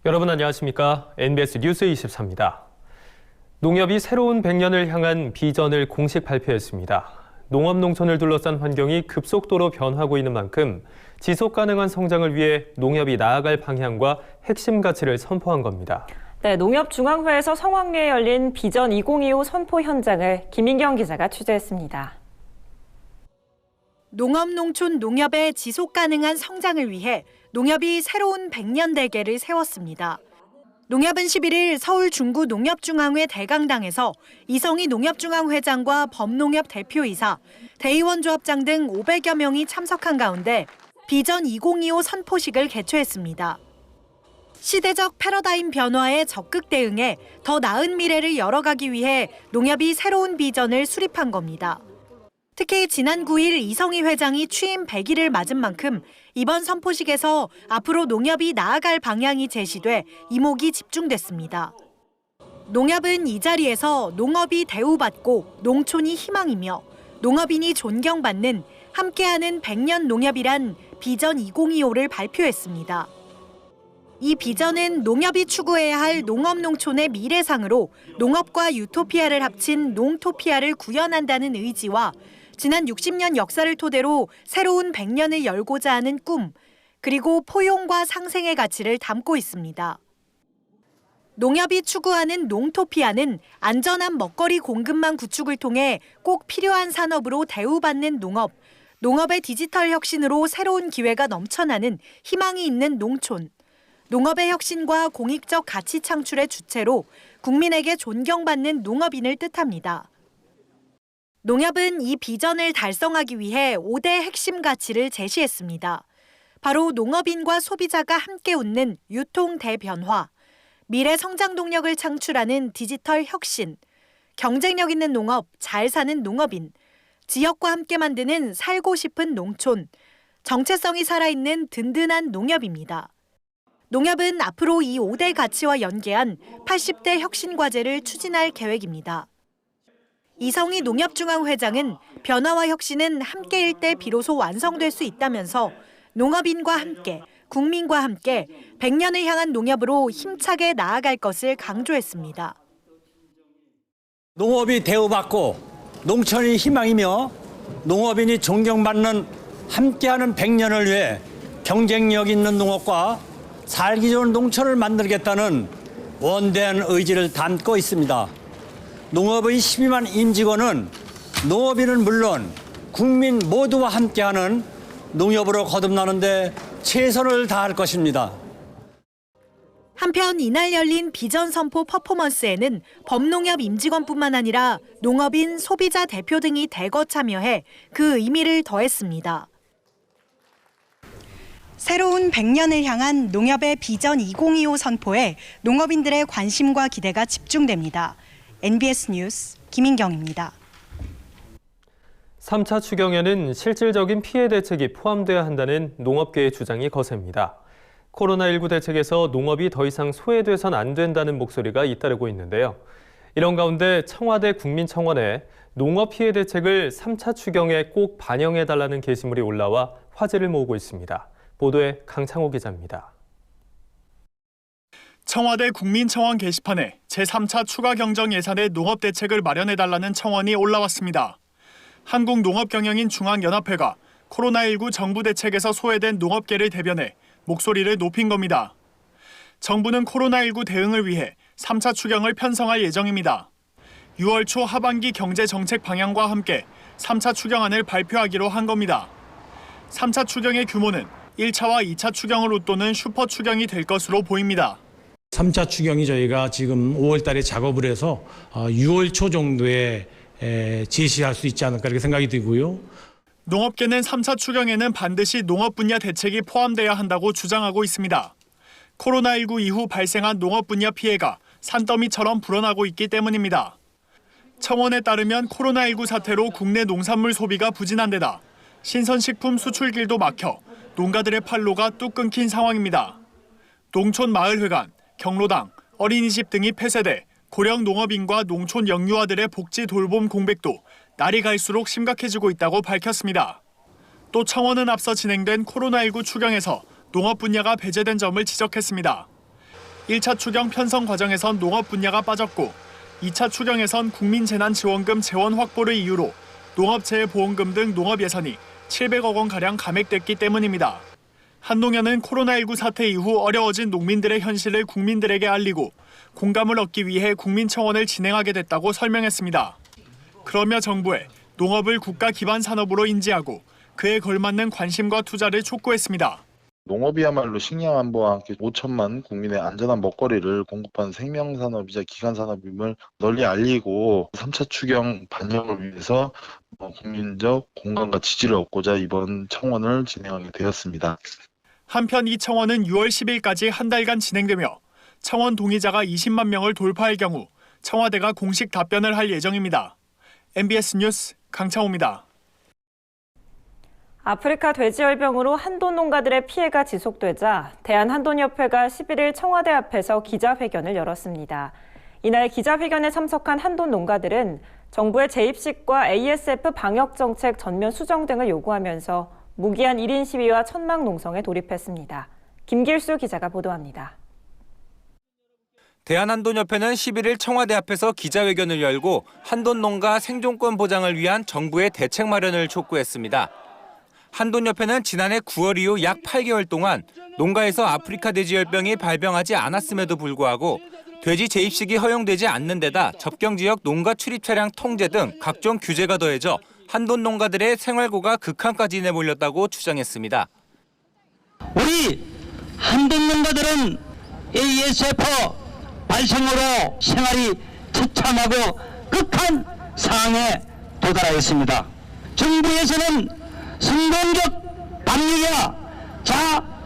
여러분 안녕하십니까? NBS 뉴스 24입니다. 농협이 새로운 100년을 향한 비전을 공식 발표했습니다. 농업 농촌을 둘러싼 환경이 급속도로 변하고 있는 만큼 지속 가능한 성장을 위해 농협이 나아갈 방향과 핵심 가치를 선포한 겁니다. 네, 농협중앙회에서 성황리에 열린 비전 2025 선포 현장을 김인경 기자가 취재했습니다. 농업농촌 농협의 지속 가능한 성장을 위해 농협이 새로운 100년 대계를 세웠습니다. 농협은 11일 서울 중구 농협중앙회 대강당에서 이성희 농협중앙회장과 범농협 대표이사, 대의원조합장 등 500여 명이 참석한 가운데 비전 2025 선포식을 개최했습니다. 시대적 패러다임 변화에 적극 대응해 더 나은 미래를 열어가기 위해 농협이 새로운 비전을 수립한 겁니다. 특히 지난 9일 이성희 회장이 취임 100일을 맞은 만큼 이번 선포식에서 앞으로 농협이 나아갈 방향이 제시돼 이목이 집중됐습니다. 농협은 이 자리에서 농업이 대우받고 농촌이 희망이며 농업인이 존경받는 함께하는 100년 농협이란 비전 2025를 발표했습니다. 이 비전은 농협이 추구해야 할 농업농촌의 미래상으로 농업과 유토피아를 합친 농토피아를 구현한다는 의지와 지난 60년 역사를 토대로 새로운 100년을 열고자 하는 꿈, 그리고 포용과 상생의 가치를 담고 있습니다. 농협이 추구하는 농토피아는 안전한 먹거리 공급망 구축을 통해 꼭 필요한 산업으로 대우받는 농업, 농업의 디지털 혁신으로 새로운 기회가 넘쳐나는 희망이 있는 농촌, 농업의 혁신과 공익적 가치 창출의 주체로 국민에게 존경받는 농업인을 뜻합니다. 농협은 이 비전을 달성하기 위해 5대 핵심 가치를 제시했습니다. 바로 농업인과 소비자가 함께 웃는 유통 대변화, 미래 성장 동력을 창출하는 디지털 혁신, 경쟁력 있는 농업, 잘 사는 농업인, 지역과 함께 만드는 살고 싶은 농촌, 정체성이 살아있는 든든한 농협입니다. 농협은 앞으로 이 5대 가치와 연계한 80대 혁신 과제를 추진할 계획입니다. 이성희 농협중앙회장은 변화와 혁신은 함께일 때 비로소 완성될 수 있다면서 농업인과 함께, 국민과 함께 100년을 향한 농협으로 힘차게 나아갈 것을 강조했습니다. 농업이 대우받고 농촌이 희망이며 농업인이 존경받는 함께하는 100년을 위해 경쟁력 있는 농업과 살기 좋은 농촌을 만들겠다는 원대한 의지를 담고 있습니다. 농업의 12만 임직원은 농업인은 물론 국민 모두와 함께하는 농협으로 거듭나는데 최선을 다할 것입니다. 한편 이날 열린 비전 선포 퍼포먼스에는 범농협 임직원뿐만 아니라 농업인, 소비자 대표 등이 대거 참여해 그 의미를 더했습니다. 새로운 100년을 향한 농협의 비전 2025 선포에 농업인들의 관심과 기대가 집중됩니다. NBS 뉴스 김인경입니다. 3차 추경에는 실질적인 피해 대책이 포함돼야 한다는 농업계의 주장이 거셉니다. 코로나19 대책에서 농업이 더 이상 소외돼선 안 된다는 목소리가 잇따르고 있는데요. 이런 가운데 청와대 국민청원에 농업 피해 대책을 3차 추경에 꼭 반영해달라는 게시물이 올라와 화제를 모으고 있습니다. 보도에 강창호 기자입니다. 청와대 국민청원 게시판에 제3차 추가 경정 예산의 농업 대책을 마련해달라는 청원이 올라왔습니다. 한국농업경영인 중앙연합회가 코로나19 정부 대책에서 소외된 농업계를 대변해 목소리를 높인 겁니다. 정부는 코로나19 대응을 위해 3차 추경을 편성할 예정입니다. 6월 초 하반기 경제정책 방향과 함께 3차 추경안을 발표하기로 한 겁니다. 3차 추경의 규모는 1차와 2차 추경을 웃도는 슈퍼 추경이 될 것으로 보입니다. 3차 추경이 저희가 지금 5월 달에 작업을 해서 6월 초 정도에 제시할 수 있지 않을까 이렇게 생각이 들고요. 농업계는 3차 추경에는 반드시 농업 분야 대책이 포함돼야 한다고 주장하고 있습니다. 코로나19 이후 발생한 농업 분야 피해가 산더미처럼 불어나고 있기 때문입니다. 청원에 따르면 코로나19 사태로 국내 농산물 소비가 부진한 데다 신선식품 수출길도 막혀 농가들의 판로가 뚝 끊긴 상황입니다. 농촌 마을회관, 경로당, 어린이집 등이 폐쇄돼 고령 농업인과 농촌 영유아들의 복지 돌봄 공백도 날이 갈수록 심각해지고 있다고 밝혔습니다. 또 청원은 앞서 진행된 코로나19 추경에서 농업 분야가 배제된 점을 지적했습니다. 1차 추경 편성 과정에선 농업 분야가 빠졌고 2차 추경에선 국민재난지원금 재원 확보를 이유로 농업재해보험금 등 농업 예산이 700억 원가량 감액됐기 때문입니다. 한동현은 코로나19 사태 이후 어려워진 농민들의 현실을 국민들에게 알리고 공감을 얻기 위해 국민청원을 진행하게 됐다고 설명했습니다. 그러며 정부에 농업을 국가 기반 산업으로 인지하고 그에 걸맞는 관심과 투자를 촉구했습니다. 농업이야말로 식량 안보와 함께 5천만 국민의 안전한 먹거리를 공급하는 생명산업이자 기간산업임을 널리 알리고 3차 추경 반영을 위해서 국민적 공감과 지지를 얻고자 이번 청원을 진행하게 되었습니다. 한편 이 청원은 6월 10일까지 한 달간 진행되며 청원 동의자가 20만 명을 돌파할 경우 청와대가 공식 답변을 할 예정입니다. MBS 뉴스 강창호입니다. 아프리카 돼지열병으로 한돈 농가들의 피해가 지속되자 대한한돈협회가 11일 청와대 앞에서 기자회견을 열었습니다. 이날 기자회견에 참석한 한돈 농가들은 정부의 재입식과 ASF 방역정책 전면 수정 등을 요구하면서 무기한 1인 시위와 천막 농성에 돌입했습니다. 김길수 기자가 보도합니다. 대한한돈협회는 11일 청와대 앞에서 기자회견을 열고 한돈 농가 생존권 보장을 위한 정부의 대책 마련을 촉구했습니다. 한돈협회는 지난해 9월 이후 약 8개월 동안 농가에서 아프리카 돼지열병이 발병하지 않았음에도 불구하고 돼지 재입식이 허용되지 않는 데다 접경지역 농가 출입 차량 통제 등 각종 규제가 더해져 한돈 농가들의 생활고가 극한까지 내몰렸다고 주장했습니다. 우리 한돈 농가들은 ASF 발생으로 생활이 처참하고 극한 상황에 도달하였습니다. 정부에서는 성공적 방역이야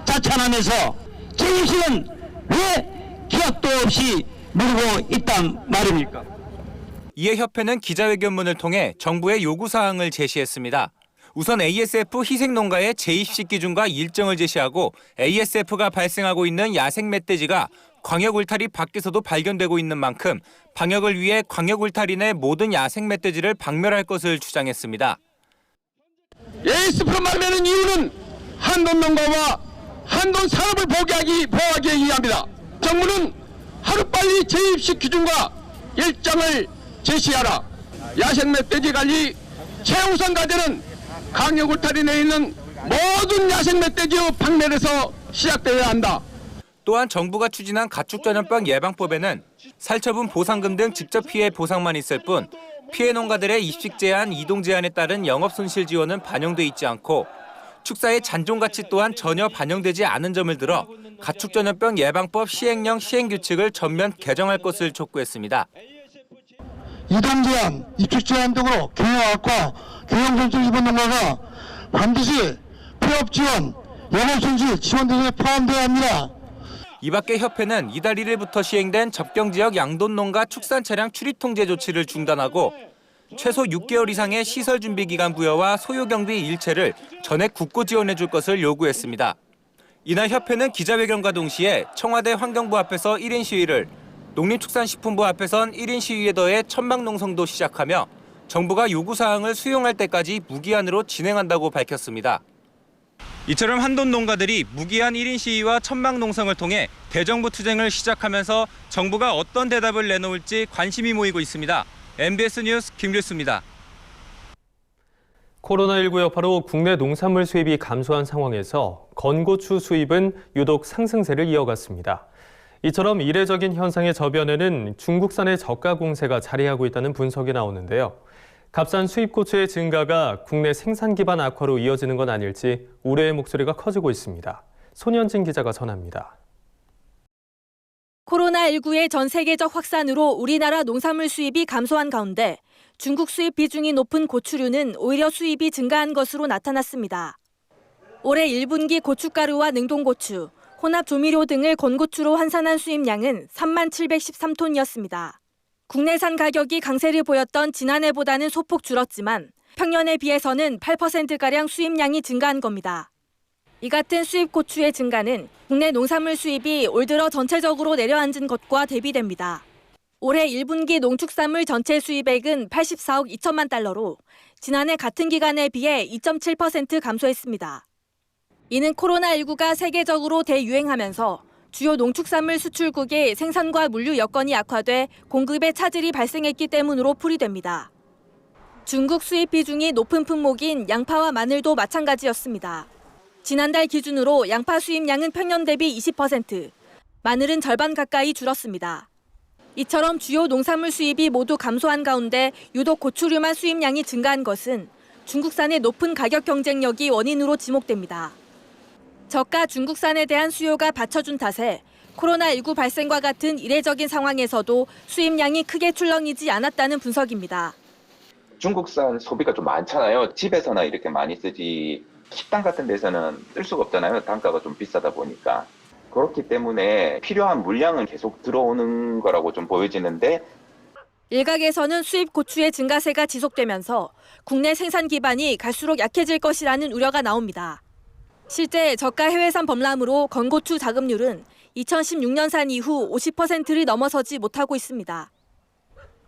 자찬하면서 재입식은 왜 기약도 없이 미루고 있단 말입니까? 이에 협회는 기자회견문을 통해 정부의 요구사항을 제시했습니다. 우선 ASF 희생농가의 재입식 기준과 일정을 제시하고 ASF가 발생하고 있는 야생 멧돼지가 광역 울타리 밖에서도 발견되고 있는 만큼 방역을 위해 광역 울타리 내 모든 야생 멧돼지를 박멸할 것을 주장했습니다. ASF를 막는 이유는 한돈 농가와 한돈 산업을 보호하기 위함이다. 정부는 하루빨리 재입식 기준과 일정을 제시하라. 야생 멧돼지 관리 최우선 과제는 강력 울타리 내에 있는 모든 야생 멧돼지의 박멸에서 시작되어야 한다. 또한 정부가 추진한 가축전염병 예방법에는 살처분 보상금 등 직접 피해 보상만 있을 뿐 피해 농가들의 입식 제한, 이동 제한에 따른 영업 손실 지원은 반영돼 있지 않고 축사의 잔존 가치 또한 전혀 반영되지 않은 점을 들어 가축전염병 예방법 시행령 시행규칙을 전면 개정할 것을 촉구했습니다. 이동 제한, 입식 제한 등으로 경영 악화, 경영 손실 입은 농가가 반드시 폐업 지원, 영업 손실 지원 등에 포함되어야 합니다. 이 밖에 협회는 이달 1일부터 시행된 접경지역 양돈농가 축산 차량 출입 통제 조치를 중단하고 최소 6개월 이상의 시설 준비 기간 부여와 소요 경비 일체를 전액 국고 지원해 줄 것을 요구했습니다. 이날 협회는 기자회견과 동시에 청와대 환경부 앞에서 1인 시위를, 농림축산식품부 앞에선 1인 시위에 더해 천막 농성도 시작하며 정부가 요구사항을 수용할 때까지 무기한으로 진행한다고 밝혔습니다. 이처럼 한돈 농가들이 무기한 1인 시위와 천막 농성을 통해 대정부 투쟁을 시작하면서 정부가 어떤 대답을 내놓을지 관심이 모이고 있습니다. MBS 뉴스 김길수입니다. 코로나19 여파로 국내 농산물 수입이 감소한 상황에서 건고추 수입은 유독 상승세를 이어갔습니다. 이처럼 이례적인 현상의 저변에는 중국산의 저가 공세가 자리하고 있다는 분석이 나오는데요. 값싼 수입 고추의 증가가 국내 생산 기반 악화로 이어지는 건 아닐지 우려의 목소리가 커지고 있습니다. 손현진 기자가 전합니다. 코로나19의 전 세계적 확산으로 우리나라 농산물 수입이 감소한 가운데 중국 수입 비중이 높은 고추류는 오히려 수입이 증가한 것으로 나타났습니다. 올해 1분기 고춧가루와 능동고추, 혼합조미료 등을 건고추로 환산한 수입량은 3713톤이었습니다. 국내산 가격이 강세를 보였던 지난해보다는 소폭 줄었지만 평년에 비해서는 8%가량 수입량이 증가한 겁니다. 이 같은 수입 고추의 증가는 국내 농산물 수입이 올 들어 전체적으로 내려앉은 것과 대비됩니다. 올해 1분기 농축산물 전체 수입액은 84억 2천만 달러로 지난해 같은 기간에 비해 2.7% 감소했습니다. 이는 코로나19가 세계적으로 대유행하면서 주요 농축산물 수출국의 생산과 물류 여건이 악화돼 공급에 차질이 발생했기 때문으로 풀이됩니다. 중국 수입 비중이 높은 품목인 양파와 마늘도 마찬가지였습니다. 지난달 기준으로 양파 수입량은 평년 대비 20%, 마늘은 절반 가까이 줄었습니다. 이처럼 주요 농산물 수입이 모두 감소한 가운데 유독 고추류만 수입량이 증가한 것은 중국산의 높은 가격 경쟁력이 원인으로 지목됩니다. 저가 중국산에 대한 수요가 받쳐준 탓에 코로나19 발생과 같은 이례적인 상황에서도 수입량이 크게 출렁이지 않았다는 분석입니다. 중국산 소비가 좀 많잖아요. 집에서나 이렇게 많이 쓰지 식당 같은 데서는 쓸 수가 없잖아요. 단가가 좀 비싸다 보니까. 그렇기 때문에 필요한 물량은 계속 들어오는 거라고 좀 보여지는데 일각에서는 수입 고추의 증가세가 지속되면서 국내 생산 기반이 갈수록 약해질 것이라는 우려가 나옵니다. 실제 저가 해외산 범람으로 건고추 자급률은 2016년산 이후 50%를 넘어서지 못하고 있습니다.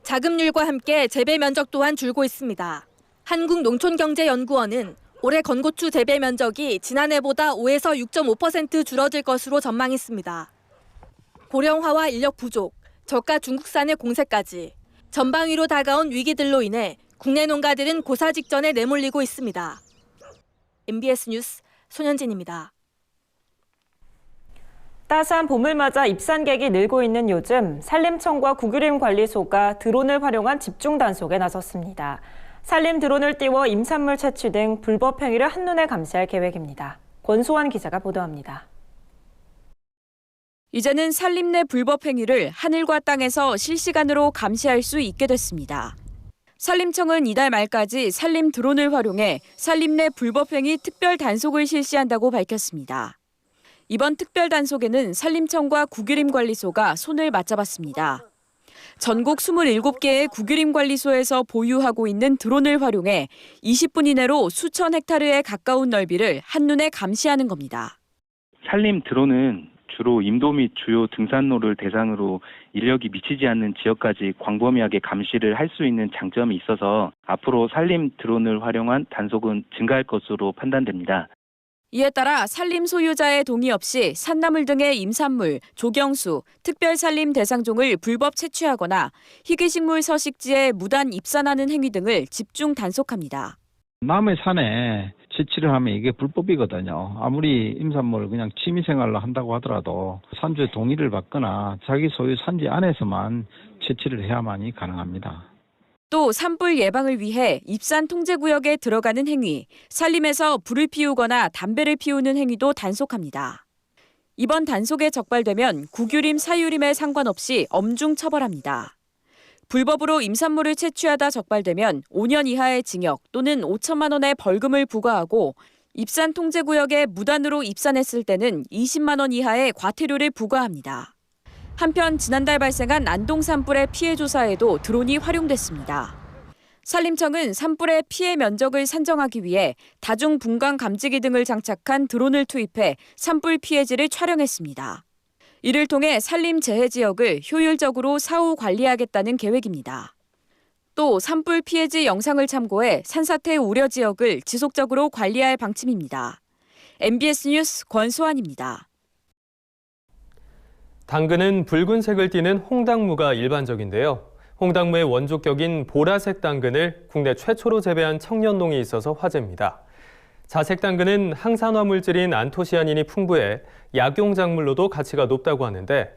자급률과 함께 재배 면적 또한 줄고 있습니다. 한국농촌경제연구원은 올해 건고추 재배 면적이 지난해보다 5에서 6.5% 줄어들 것으로 전망했습니다. 고령화와 인력 부족, 저가 중국산의 공세까지 전방위로 다가온 위기들로 인해 국내 농가들은 고사 직전에 내몰리고 있습니다. MBS 뉴스 손현진입니다. 따스한 봄을 맞아 입산객이 늘고 있는 요즘 산림청과 국유림관리소가 드론을 활용한 집중 단속에 나섰습니다. 산림 드론을 띄워 임산물 채취 등 불법 행위를 한눈에 감시할 계획입니다. 권소환 기자가 보도합니다. 이제는 산림 내 불법 행위를 하늘과 땅에서 실시간으로 감시할 수 있게 됐습니다. 산림청은 이달 말까지 산림 드론을 활용해 산림 내 불법 행위 특별 단속을 실시한다고 밝혔습니다. 이번 특별 단속에는 산림청과 국유림관리소가 손을 맞잡았습니다. 전국 27개의 국유림관리소에서 보유하고 있는 드론을 활용해 20분 이내로 수천 헥타르에 가까운 넓이를 한눈에 감시하는 겁니다. 산림 드론은 주로 임도 및 주요 등산로를 대상으로 인력이 미치지 않는 지역까지 광범위하게 감시를 할 수 있는 장점이 있어서 앞으로 산림 드론을 활용한 단속은 증가할 것으로 판단됩니다. 이에 따라 산림 소유자의 동의 없이 산나물 등의 임산물, 조경수, 특별산림 대상종을 불법 채취하거나 희귀식물 서식지에 무단 입산하는 행위 등을 집중 단속합니다. 남의 산에 채취를 하면 이게 불법이거든요. 아무리 임산물을 그냥 취미생활로 한다고 하더라도 산주의 동의를 받거나 자기 소유 산지 안에서만 채취를 해야만이 가능합니다. 또 산불 예방을 위해 입산 통제구역에 들어가는 행위, 산림에서 불을 피우거나 담배를 피우는 행위도 단속합니다. 이번 단속에 적발되면 국유림, 사유림에 상관없이 엄중 처벌합니다. 불법으로 임산물을 채취하다 적발되면 5년 이하의 징역 또는 5천만 원의 벌금을 부과하고 입산 통제구역에 무단으로 입산했을 때는 20만 원 이하의 과태료를 부과합니다. 한편 지난달 발생한 안동 산불의 피해 조사에도 드론이 활용됐습니다. 산림청은 산불의 피해 면적을 산정하기 위해 다중 분광 감지기 등을 장착한 드론을 투입해 산불 피해지를 촬영했습니다. 이를 통해 산림 재해 지역을 효율적으로 사후 관리하겠다는 계획입니다. 또 산불 피해지 영상을 참고해 산사태 우려 지역을 지속적으로 관리할 방침입니다. MBS 뉴스 권소환입니다. 당근은 붉은색을 띠는 홍당무가 일반적인데요. 홍당무의 원조격인 보라색 당근을 국내 최초로 재배한 청년농이 있어서 화제입니다. 자색 당근은 항산화 물질인 안토시아닌이 풍부해 약용작물로도 가치가 높다고 하는데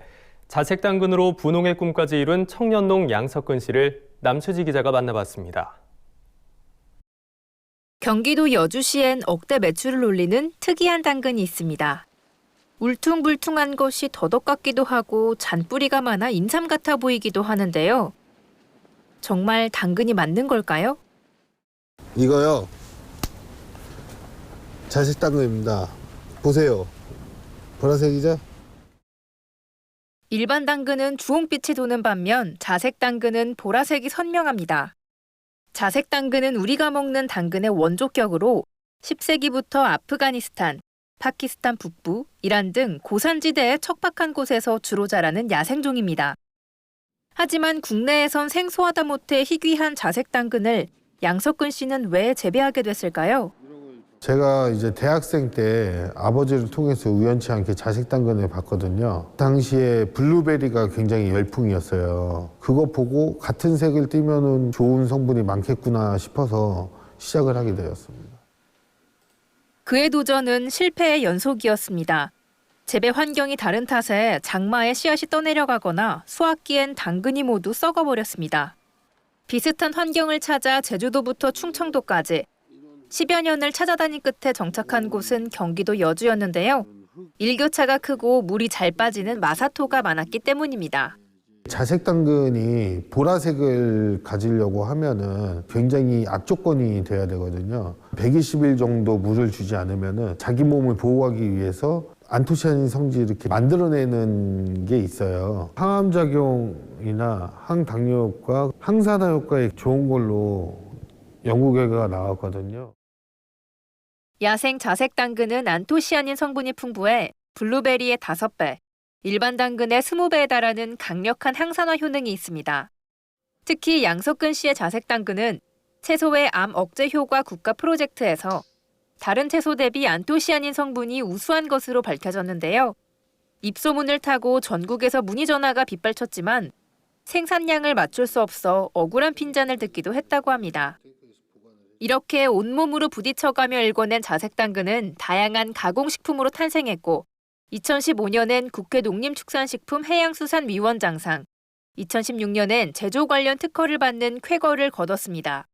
자색 당근으로 분홍의 꿈까지 이룬 청년농 양석근 씨를 남수지 기자가 만나봤습니다. 경기도 여주시엔 억대 매출을 올리는 특이한 당근이 있습니다. 울퉁불퉁한 것이 더덕 같기도 하고 잔뿌리가 많아 인삼 같아 보이기도 하는데요. 정말 당근이 맞는 걸까요? 이거요. 자색 당근입니다. 보세요. 보라색이죠? 일반 당근은 주홍빛이 도는 반면 자색 당근은 보라색이 선명합니다. 자색 당근은 우리가 먹는 당근의 원조격으로 10세기부터 아프가니스탄, 파키스탄 북부, 이란 등 고산지대의 척박한 곳에서 주로 자라는 야생종입니다. 하지만 국내에선 생소하다 못해 희귀한 자색 당근을 양석근 씨는 왜 재배하게 됐을까요? 제가 이제 대학생 때 아버지를 통해서 우연치 않게 자색당근을 봤거든요. 당시에 블루베리가 굉장히 열풍이었어요. 그거 보고 같은 색을 띠면은 좋은 성분이 많겠구나 싶어서 시작을 하게 되었습니다. 그의 도전은 실패의 연속이었습니다. 재배 환경이 다른 탓에 장마에 씨앗이 떠내려가거나 수확기엔 당근이 모두 썩어버렸습니다. 비슷한 환경을 찾아 제주도부터 충청도까지 10여 년을 찾아다닌 끝에 정착한 곳은 경기도 여주였는데요. 일교차가 크고 물이 잘 빠지는 마사토가 많았기 때문입니다. 자색당근이 보라색을 가지려고 하면은 굉장히 악조건이 돼야 되거든요. 120일 정도 물을 주지 않으면은 자기 몸을 보호하기 위해서 안토시아닌 성질 이렇게 만들어내는 게 있어요. 항암작용이나 항당뇨 효과, 항산화 효과에 좋은 걸로 연구 결과가 나왔거든요. 야생 자색 당근은 안토시아닌 성분이 풍부해 블루베리의 5배, 일반 당근의 20배에 달하는 강력한 항산화 효능이 있습니다. 특히 양석근 씨의 자색 당근은 채소의 암 억제 효과 국가 프로젝트에서 다른 채소 대비 안토시아닌 성분이 우수한 것으로 밝혀졌는데요. 입소문을 타고 전국에서 문의 전화가 빗발쳤지만 생산량을 맞출 수 없어 억울한 핀잔을 듣기도 했다고 합니다. 이렇게 온몸으로 부딪혀가며 일궈낸 자색당근은 다양한 가공식품으로 탄생했고 2015년엔 국회 농림축산식품 해양수산위원장상, 2016년엔 제조 관련 특허를 받는 쾌거를 거뒀습니다.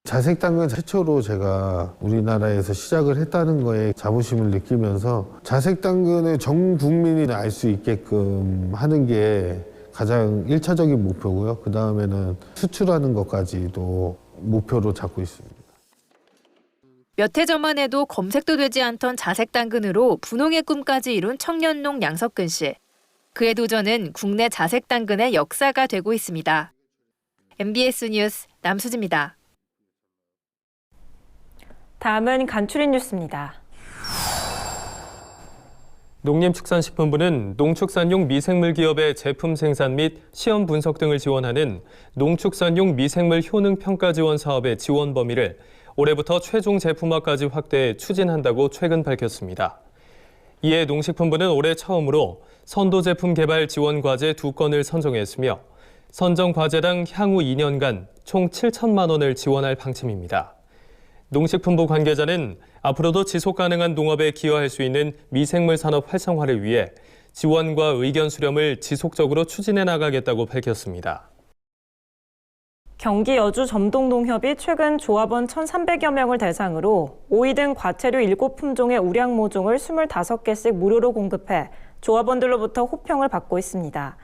자색당근 최초로 제가 우리나라에서 시작을 했다는 거에 자부심을 느끼면서 자색당근을 전 국민이 알 수 있게끔 하는 게 가장 1차적인 목표고요. 그 다음에는 수출하는 것까지도 목표로 잡고 있습니다. 몇 해 전만 해도 검색도 되지 않던 자색당근으로 분홍의 꿈까지 이룬 청년농 양석근 씨. 그의 도전은 국내 자색당근의 역사가 되고 있습니다. MBS 뉴스 남수지입니다. 다음은 간추린 뉴스입니다. 농림축산식품부는 농축산용 미생물 기업의 제품 생산 및 시험 분석 등을 지원하는 농축산용 미생물 효능 평가 지원 사업의 지원 범위를 올해부터 최종 제품화까지 확대 추진한다고 최근 밝혔습니다. 이에 농식품부는 올해 처음으로 선도 제품 개발 지원 과제 2건을 선정했으며 선정 과제당 향후 2년간 총 7천만 원을 지원할 방침입니다. 농식품부 관계자는 앞으로도 지속 가능한 농업에 기여할 수 있는 미생물 산업 활성화를 위해 지원과 의견 수렴을 지속적으로 추진해 나가겠다고 밝혔습니다. 경기 여주 점동농협이 최근 조합원 1,300여 명을 대상으로 오이 등 과채류 7품종의 우량 모종을 25개씩 무료로 공급해 조합원들로부터 호평을 받고 있습니다.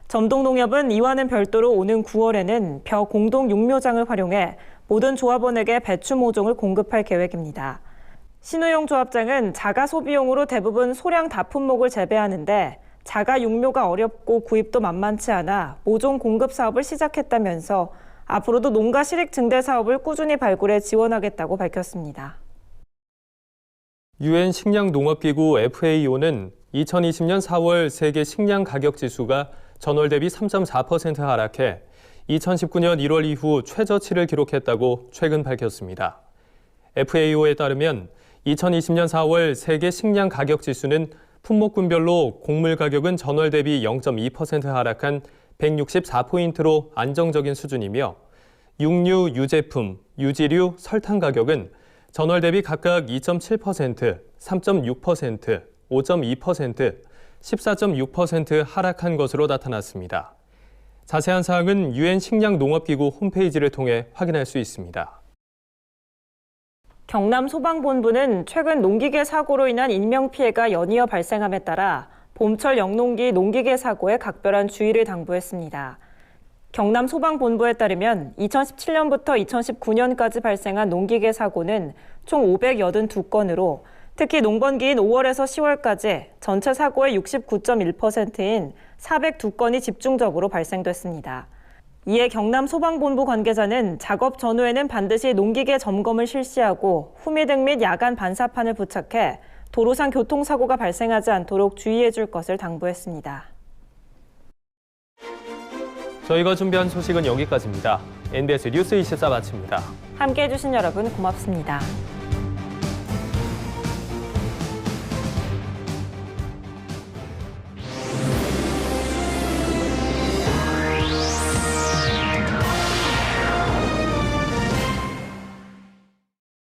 점동농협은 이와는 별도로 오는 9월에는 벼 공동 육묘장을 활용해 모든 조합원에게 배추 모종을 공급할 계획입니다. 신우용 조합장은 자가 소비용으로 대부분 소량 다품목을 재배하는데 자가 육묘가 어렵고 구입도 만만치 않아 모종 공급 사업을 시작했다면서 앞으로도 농가 실익 증대 사업을 꾸준히 발굴해 지원하겠다고 밝혔습니다. 유엔 식량농업기구 FAO는 2020년 4월 세계 식량 가격 지수가 전월 대비 3.4% 하락해 2019년 1월 이후 최저치를 기록했다고 최근 밝혔습니다. FAO에 따르면 2020년 4월 세계 식량 가격 지수는 품목군별로 곡물 가격은 전월 대비 0.2% 하락한 164포인트로 안정적인 수준이며 육류, 유제품, 유지류, 설탕 가격은 전월 대비 각각 2.7%, 3.6%, 5.2%, 14.6% 하락한 것으로 나타났습니다. 자세한 사항은 유엔 식량농업기구 홈페이지를 통해 확인할 수 있습니다. 경남소방본부는 최근 농기계 사고로 인한 인명피해가 연이어 발생함에 따라 봄철 영농기 농기계 사고에 각별한 주의를 당부했습니다. 경남소방본부에 따르면 2017년부터 2019년까지 발생한 농기계 사고는 총 582건으로 특히 농번기인 5월에서 10월까지 전체 사고의 69.1%인 402건이 집중적으로 발생됐습니다. 이에 경남소방본부 관계자는 작업 전후에는 반드시 농기계 점검을 실시하고 후미등 및 야간 반사판을 부착해 도로상 교통사고가 발생하지 않도록 주의해 줄 것을 당부했습니다. 저희가 준비한 소식은 여기까지입니다. NBS 뉴스 24 마칩니다. 함께해 주신 여러분 고맙습니다.